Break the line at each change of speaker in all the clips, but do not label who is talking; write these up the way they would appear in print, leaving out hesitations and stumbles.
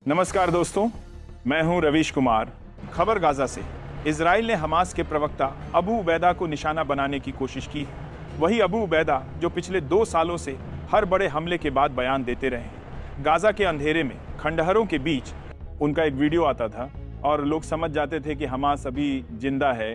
नमस्कार दोस्तों, मैं हूं रवीश कुमार। खबर गाजा से। इजराइल ने हमास के प्रवक्ता अबू उबैदा को निशाना बनाने की कोशिश की। वही अबू उबैदा जो पिछले 2 सालों से हर बड़े हमले के बाद बयान देते रहे। गाजा के अंधेरे में खंडहरों के बीच उनका एक वीडियो आता था और लोग समझ जाते थे कि हमास अभी जिंदा है।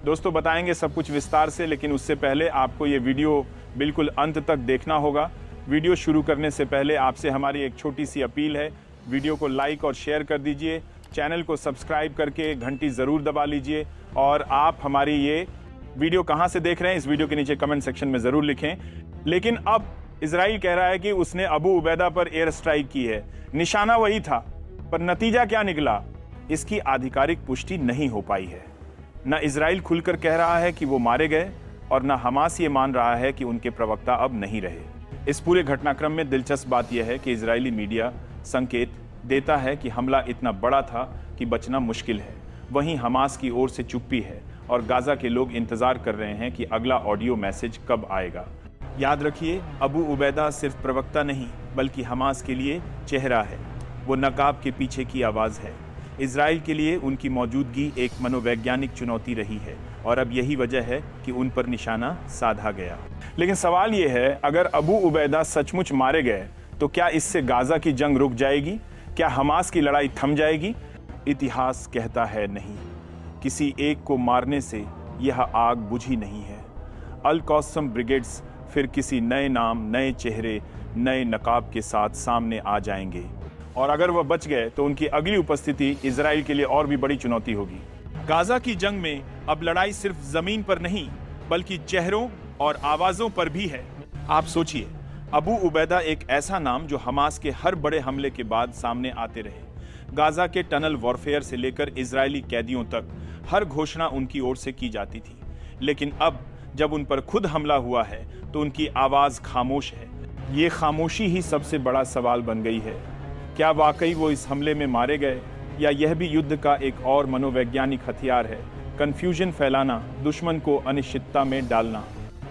दोस्तों, बताएंगे सब कुछ विस्तार से, लेकिन उससे पहले आपको ये वीडियो बिल्कुल अंत तक देखना होगा। वीडियो शुरू करने से पहले आपसे हमारी एक छोटी सी अपील है, वीडियो को लाइक और शेयर कर दीजिए, चैनल को सब्सक्राइब करके घंटी ज़रूर दबा लीजिए और आप हमारी ये वीडियो कहाँ से देख रहे हैं इस वीडियो के नीचे कमेंट सेक्शन में ज़रूर लिखें। लेकिन अब इजराइल कह रहा है कि उसने अबू उबैदा पर एयर स्ट्राइक की है। निशाना वही था, पर नतीजा क्या निकला, इसकी आधिकारिक पुष्टि नहीं हो पाई है। न इजराइल खुलकर कह रहा है कि वो मारे गए और न हमास ये मान रहा है कि उनके प्रवक्ता अब नहीं रहे। इस पूरे घटनाक्रम में दिलचस्प बात यह है कि इजरायली मीडिया संकेत देता है कि हमला इतना बड़ा था कि बचना मुश्किल है। वहीं हमास की ओर से चुप्पी है और गाजा के लोग इंतजार कर रहे हैं कि अगला ऑडियो मैसेज कब आएगा। याद रखिए, अबू उबैदा सिर्फ प्रवक्ता नहीं बल्कि हमास के लिए चेहरा है। वो नकाब के पीछे की आवाज़ है। इजराइल के लिए उनकी मौजूदगी एक मनोवैज्ञानिक चुनौती रही है और अब यही वजह है कि उन पर निशाना साधा गया। लेकिन सवाल ये है, अगर अबू उबैदा सचमुच मारे गए तो क्या इससे गाजा की जंग रुक जाएगी? क्या हमास की लड़ाई थम जाएगी? इतिहास कहता है नहीं। किसी एक को मारने से यह आग बुझी नहीं है। अल कौसम ब्रिगेड्स फिर किसी नए नाम, नए चेहरे, नए नकाब के साथ सामने आ जाएंगे और अगर वह बच गए तो उनकी अगली उपस्थिति इजराइल के लिए और भी बड़ी चुनौती होगी। गाजा की जंग में अब लड़ाई सिर्फ जमीन पर नहीं बल्कि चेहरों और आवाजों पर भी है। आप सोचिए, अबू उबैदा एक ऐसा नाम जो हमास के हर बड़े हमले के बाद सामने आते रहे। गाजा के टनल वॉरफेयर से लेकर इजरायली कैदियों तक हर घोषणा उनकी ओर से की जाती थी। लेकिन अब जब उन पर खुद हमला हुआ है तो उनकी आवाज खामोश है। ये खामोशी ही सबसे बड़ा सवाल बन गई है। क्या वाकई वो इस हमले में मारे गए या यह भी युद्ध का एक और मनोवैज्ञानिक हथियार है? कंफ्यूजन फैलाना, दुश्मन को अनिश्चितता में डालना।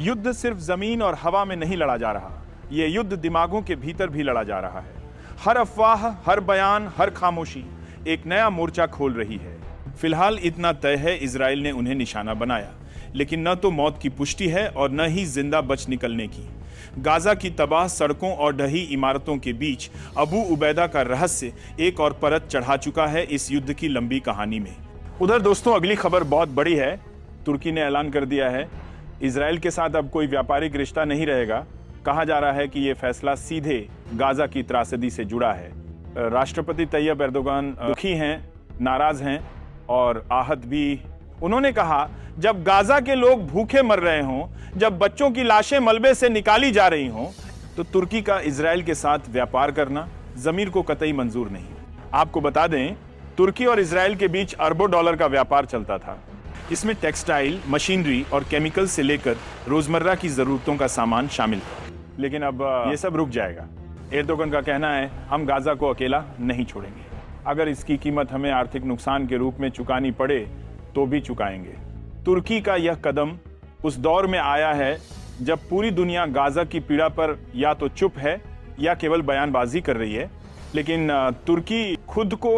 युद्ध सिर्फ जमीन और हवा में नहीं लड़ा जा रहा, ये युद्ध दिमागों के भीतर भी लड़ा जा रहा है। हर अफवाह, हर बयान, हर खामोशी एक नया मोर्चा खोल रही है। फिलहाल इतना तय है, इजराइल ने उन्हें निशाना बनाया, लेकिन न तो मौत की पुष्टि है और न ही जिंदा बच निकलने की। गाजा की तबाह सड़कों और ढही इमारतों के बीच अबू उबैदा का रहस्य एक और परत चढ़ा चुका है इस युद्ध की लंबी कहानी में। उधर दोस्तों, अगली खबर बहुत बड़ी है। तुर्की ने ऐलान कर दिया है इजराइल के साथ अब कोई व्यापारिक रिश्ता नहीं रहेगा। कहा जा रहा है कि यह फैसला सीधे गाजा की त्रासदी से जुड़ा है। राष्ट्रपति तैयब एर्दोगान दुखी हैं, नाराज हैं और आहत भी। उन्होंने कहा, जब गाजा के लोग भूखे मर रहे हों, जब बच्चों की लाशें मलबे से निकाली जा रही हों, तो तुर्की का इजराइल के साथ व्यापार करना ज़मीर को कतई मंजूर नहीं। आपको बता दें, तुर्की और इजराइल के बीच अरबों डॉलर का व्यापार चलता था। इसमें टेक्सटाइल, मशीनरी और केमिकल से लेकर रोजमर्रा की जरूरतों का सामान शामिल था। लेकिन अब ये सब रुक जाएगा। एर्दोगन का कहना है, हम गाजा को अकेला नहीं छोड़ेंगे। अगर इसकी कीमत हमें आर्थिक नुकसान के रूप में चुकानी पड़े तो भी चुकाएंगे। तुर्की का यह कदम उस दौर में आया है जब पूरी दुनिया गाजा की पीड़ा पर या तो चुप है या केवल बयानबाजी कर रही है। लेकिन तुर्की खुद को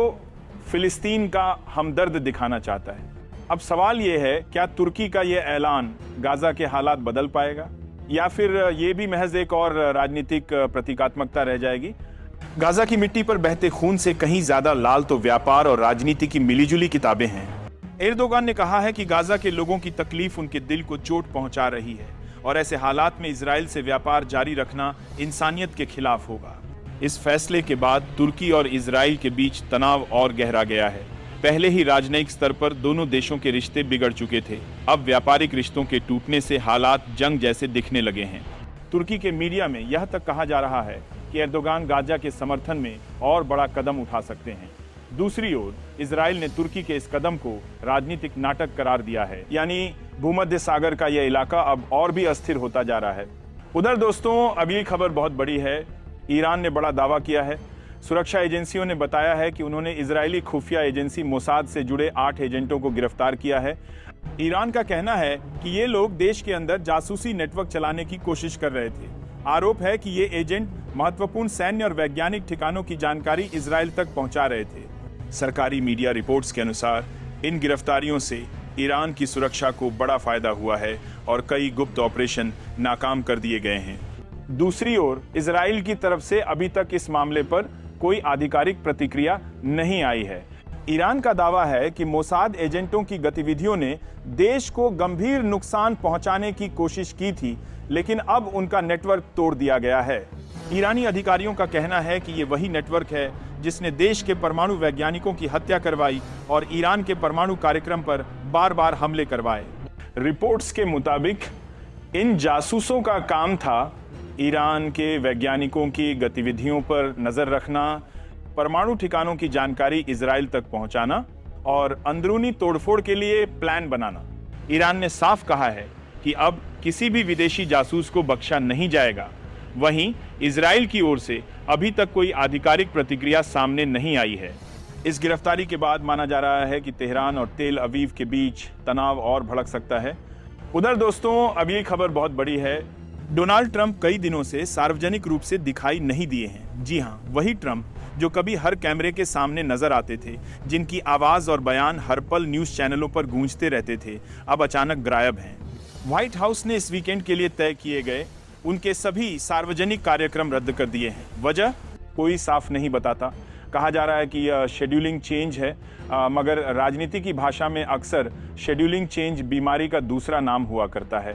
फिलिस्तीन का हमदर्द दिखाना चाहता है। अब सवाल यह है, क्या तुर्की का यह ऐलान गाजा के हालात बदल पाएगा या फिर ये भी महज एक और राजनीतिक प्रतीकात्मकता रह जाएगी? गाजा की मिट्टी पर बहते खून से कहीं ज्यादा लाल तो व्यापार और राजनीति की मिलीजुली किताबें हैं। एर्दोगान ने कहा है कि गाजा के लोगों की तकलीफ उनके दिल को चोट पहुंचा रही है और ऐसे हालात में इजराइल से व्यापार जारी रखना इंसानियत के खिलाफ होगा। इस फैसले के बाद तुर्की और इजराइल के बीच तनाव और गहरा गया है। पहले ही राजनयिक स्तर पर दोनों देशों के रिश्ते बिगड़ चुके थे। अब व्यापारिक रिश्तों के टूटने से हालात जंग जैसे दिखने लगे हैं। तुर्की के मीडिया में यह तक कहा जा रहा है कि एर्दोगान गाजा के समर्थन में और बड़ा कदम उठा सकते हैं। दूसरी ओर इजराइल ने तुर्की के इस कदम को राजनीतिक नाटक करार दिया है, यानी भूमध्य सागर का यह इलाका अब और भी अस्थिर होता जा रहा है। उधर दोस्तों, अगली खबर बहुत बड़ी है। ईरान ने बड़ा दावा किया है। सुरक्षा एजेंसियों ने बताया है कि उन्होंने इजरायली खुफिया एजेंसी मोसाद से जुड़े 8 एजेंटों को गिरफ्तार किया है। ईरान का कहना है कि ये लोग देश के अंदर जासूसी नेटवर्क चलाने की कोशिश कर रहे थे। आरोप है कि ये एजेंट महत्वपूर्ण सैन्य और वैज्ञानिक ठिकानों की जानकारी इजराइल तक पहुंचा रहे थे। सरकारी मीडिया रिपोर्ट्स के अनुसार इन गिरफ्तारियों से ईरान की सुरक्षा को बड़ा फायदा हुआ है और कई गुप्त ऑपरेशन नाकाम कर दिए गए हैं। दूसरी ओर इजराइल की तरफ से अभी तक इस मामले पर कोई आधिकारिक प्रतिक्रिया नहीं आई है। ईरान का दावा है कि मोसाद एजेंटों की गतिविधियों ने देश को गंभीर नुकसान पहुंचाने की कोशिश की थी, लेकिन अब उनका नेटवर्क तोड़ दिया गया है। ईरानी अधिकारियों का कहना है कि ये वही नेटवर्क है जिसने देश के परमाणु वैज्ञानिकों की हत्या करवाई और ईरान के परमाणु कार्यक्रम पर बार बार हमले करवाए। रिपोर्ट्स के मुताबिक इन जासूसों का काम था ईरान के वैज्ञानिकों की गतिविधियों पर नजर रखना, परमाणु ठिकानों की जानकारी इजराइल तक पहुंचाना और अंदरूनी तोड़फोड़ के लिए प्लान बनाना। ईरान ने साफ कहा है कि अब किसी भी विदेशी जासूस को बख्शा नहीं जाएगा। वहीं इजराइल की ओर से अभी तक कोई आधिकारिक प्रतिक्रिया सामने नहीं आई है। इस गिरफ्तारी के बाद माना जा रहा है कि तेहरान और तेल अवीव के बीच तनाव और भड़क सकता है। उधर दोस्तों, अब ये खबर बहुत बड़ी है। डोनाल्ड ट्रंप कई दिनों से सार्वजनिक रूप से दिखाई नहीं दिए हैं। जी हाँ, वही ट्रंप जो कभी हर कैमरे के सामने नजर आते थे, जिनकी आवाज और बयान हर पल न्यूज चैनलों पर गूंजते रहते थे, अब अचानक गायब हैं। व्हाइट हाउस ने इस वीकेंड के लिए तय किए गए उनके सभी सार्वजनिक कार्यक्रम रद्द कर दिए हैं। वजह कोई साफ नहीं बताता। कहा जा रहा है कि यह शेड्यूलिंग चेंज है, मगर राजनीति की भाषा में अक्सर शेड्यूलिंग चेंज बीमारी का दूसरा नाम हुआ करता है।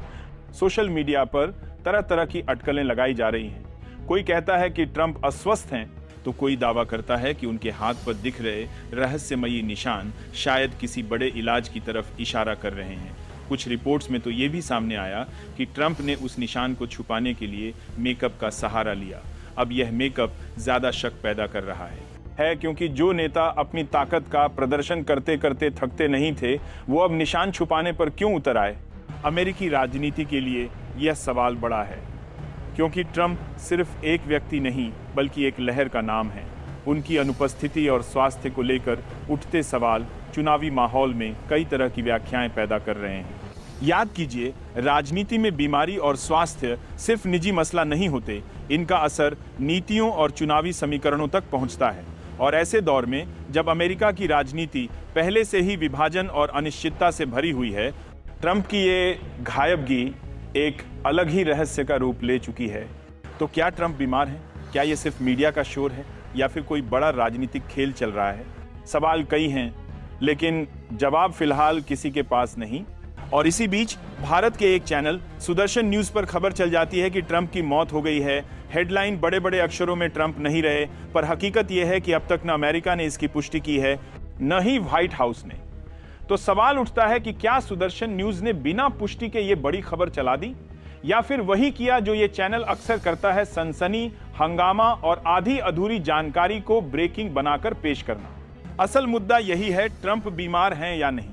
सोशल मीडिया पर तरह तरह की अटकलें लगाई जा रही हैं। कोई कहता है कि ट्रंप अस्वस्थ हैं, तो कोई दावा करता है कि उनके हाथ पर दिख रहे रहस्यमयी निशान शायद किसी बड़े इलाज की तरफ इशारा कर रहे हैं। कुछ रिपोर्ट्स में तो ये भी सामने आया कि ट्रंप ने उस निशान को छुपाने के लिए मेकअप का सहारा लिया। अब यह मेकअप ज्यादा शक पैदा कर रहा है, क्योंकि जो नेता अपनी ताकत का प्रदर्शन करते करते थकते नहीं थे, वो अब निशान छुपाने पर क्यों उतर आए? अमेरिकी राजनीति के लिए यह सवाल बड़ा है, क्योंकि ट्रंप सिर्फ एक व्यक्ति नहीं बल्कि एक लहर का नाम है। उनकी अनुपस्थिति और स्वास्थ्य को लेकर उठते सवाल चुनावी माहौल में कई तरह की व्याख्याएं पैदा कर रहे हैं। याद कीजिए, राजनीति में बीमारी और स्वास्थ्य सिर्फ निजी मसला नहीं होते, इनका असर नीतियों और चुनावी समीकरणों तक पहुंचता है। और ऐसे दौर में जब अमेरिका की राजनीति पहले से ही विभाजन और अनिश्चितता से भरी हुई है, ट्रंप की ये गायबगी एक अलग ही रहस्य का रूप ले चुकी है। तो क्या ट्रंप बीमार हैं? क्या ये सिर्फ मीडिया का शोर है या फिर कोई बड़ा राजनीतिक खेल चल रहा है? सवाल कई हैं, लेकिन जवाब फिलहाल किसी के पास नहीं। और इसी बीच भारत के एक चैनल सुदर्शन न्यूज पर खबर चल जाती है कि ट्रंप की मौत हो गई है। हेडलाइन बड़े बड़े अक्षरों में ट्रंप नहीं रहे, पर हकीकत यह है कि अब तक न अमेरिका ने इसकी पुष्टि की है, न ही व्हाइट हाउस ने। तो सवाल उठता है कि क्या सुदर्शन न्यूज ने बिना पुष्टि के ये बड़ी खबर चला दी, या फिर वही किया जो ये चैनल अक्सर करता है, सनसनी, हंगामा और आधी अधूरी जानकारी को ब्रेकिंग बनाकर पेश करना। असल मुद्दा यही है, ट्रंप बीमार हैं या नहीं।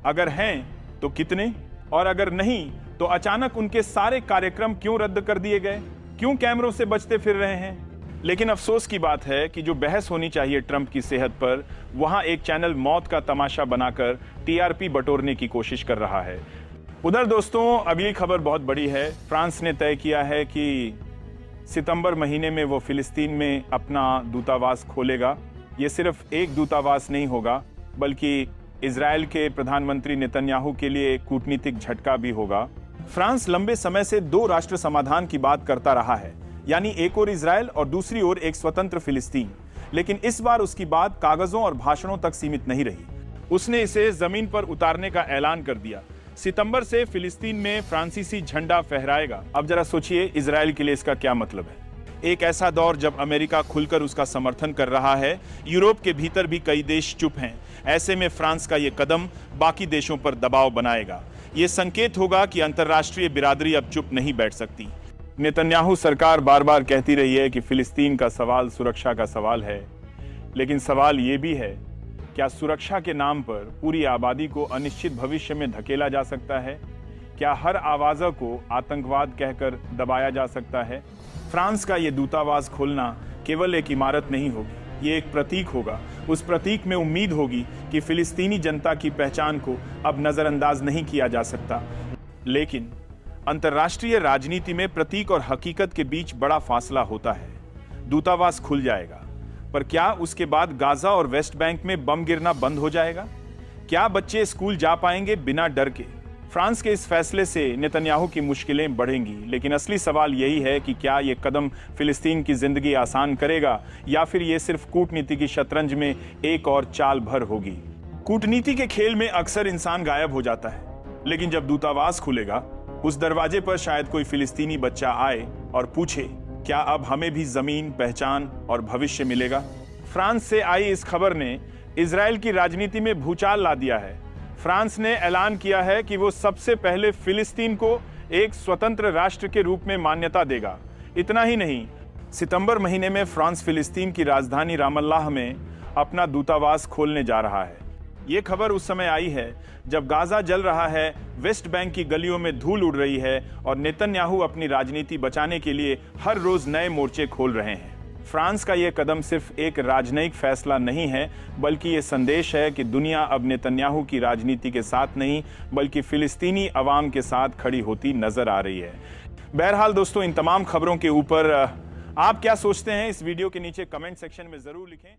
अगर हैं तो कितने, और अगर नहीं तो अचानक उनके सारे कार्यक्रम क्यों रद्द कर दिए गए, क्यों कैमरों से बचते फिर रहे हैं। लेकिन अफसोस की बात है कि जो बहस होनी चाहिए ट्रंप की सेहत पर, वहां एक चैनल मौत का तमाशा बनाकर टीआरपी बटोरने की कोशिश कर रहा है। उधर दोस्तों, अगली खबर बहुत बड़ी है। फ्रांस ने तय किया है कि सितंबर महीने में वो फिलिस्तीन में अपना दूतावास खोलेगा। ये सिर्फ एक दूतावास नहीं होगा, बल्कि इजराइल के प्रधानमंत्री नेतन्याहू के लिए कूटनीतिक झटका भी होगा। फ्रांस लंबे समय से दो राष्ट्र समाधान की बात करता रहा है, यानी एक ओर इजराइल और दूसरी ओर एक स्वतंत्र फिलिस्तीन। लेकिन इस बार उसकी बात कागजों और भाषणों तक सीमित नहीं रही। उसने इसे जमीन पर उतारने का ऐलान कर दिया। सितंबर से फिलिस्तीन में फ्रांसीसी झंडा फहराएगा। अब जरा सोचिए, इजराइल के लिए इसका क्या मतलब है। एक ऐसा दौर जब अमेरिका खुलकर उसका समर्थन कर रहा है, यूरोप के भीतर भी कई देश चुप हैं। ऐसे में फ्रांस का ये कदम बाकी देशों पर दबाव बनाएगा। ये संकेत होगा कि अंतर्राष्ट्रीय बिरादरी अब चुप नहीं बैठ सकती। नेतन्याहू सरकार बार बार कहती रही है कि फिलिस्तीन का सवाल सुरक्षा का सवाल है, लेकिन सवाल ये भी है, क्या सुरक्षा के नाम पर पूरी आबादी को अनिश्चित भविष्य में धकेला जा सकता है? क्या हर आवाज़ को आतंकवाद कहकर दबाया जा सकता है? फ्रांस का ये दूतावास खोलना केवल एक इमारत नहीं होगी, ये एक प्रतीक होगा। उस प्रतीक में उम्मीद होगी कि फिलिस्तीनी जनता की पहचान को अब नजरअंदाज नहीं किया जा सकता। लेकिन अंतर्राष्ट्रीय राजनीति में प्रतीक और हकीकत के बीच बड़ा फासला होता है। दूतावास खुल जाएगा। पर क्या उसके बाद गाजा और वेस्ट बैंक में बम गिरना बंद हो जाएगा? क्या बच्चे स्कूल जा पाएंगे बिना डर के? फ्रांस के इस फैसले से नेतन्याहू की मुश्किलें बढ़ेंगी, लेकिन असली सवाल यही है कि क्या ये कदम फिलिस्तीन की जिंदगी आसान करेगा या फिर ये सिर्फ कूटनीति की शतरंज में एक और चाल भर होगी। कूटनीति के खेल में अक्सर इंसान गायब हो जाता है, लेकिन जब दूतावास खुलेगा, उस दरवाजे पर शायद कोई फिलिस्तीनी बच्चा आए और पूछे, क्या अब हमें भी जमीन, पहचान और भविष्य मिलेगा? फ्रांस से आई इस खबर ने इजराइल की राजनीति में भूचाल ला दिया है। फ्रांस ने ऐलान किया है कि वो सबसे पहले फिलिस्तीन को एक स्वतंत्र राष्ट्र के रूप में मान्यता देगा। इतना ही नहीं, सितंबर महीने में फ्रांस फिलिस्तीन की राजधानी रामल्लाह में अपना दूतावास खोलने जा रहा है। ये खबर उस समय आई है जब गाजा जल रहा है, वेस्ट बैंक की गलियों में धूल उड़ रही है और नेतन्याहू अपनी राजनीति बचाने के लिए हर रोज नए मोर्चे खोल रहे हैं। फ्रांस का ये कदम सिर्फ एक राजनयिक फैसला नहीं है, बल्कि ये संदेश है कि दुनिया अब नेतन्याहू की राजनीति के साथ नहीं, बल्कि फिलिस्तीनी अवाम के साथ खड़ी होती नजर आ रही है। बहरहाल दोस्तों, इन तमाम खबरों के ऊपर आप क्या सोचते हैं, इस वीडियो के नीचे कमेंट सेक्शन में जरूर लिखें।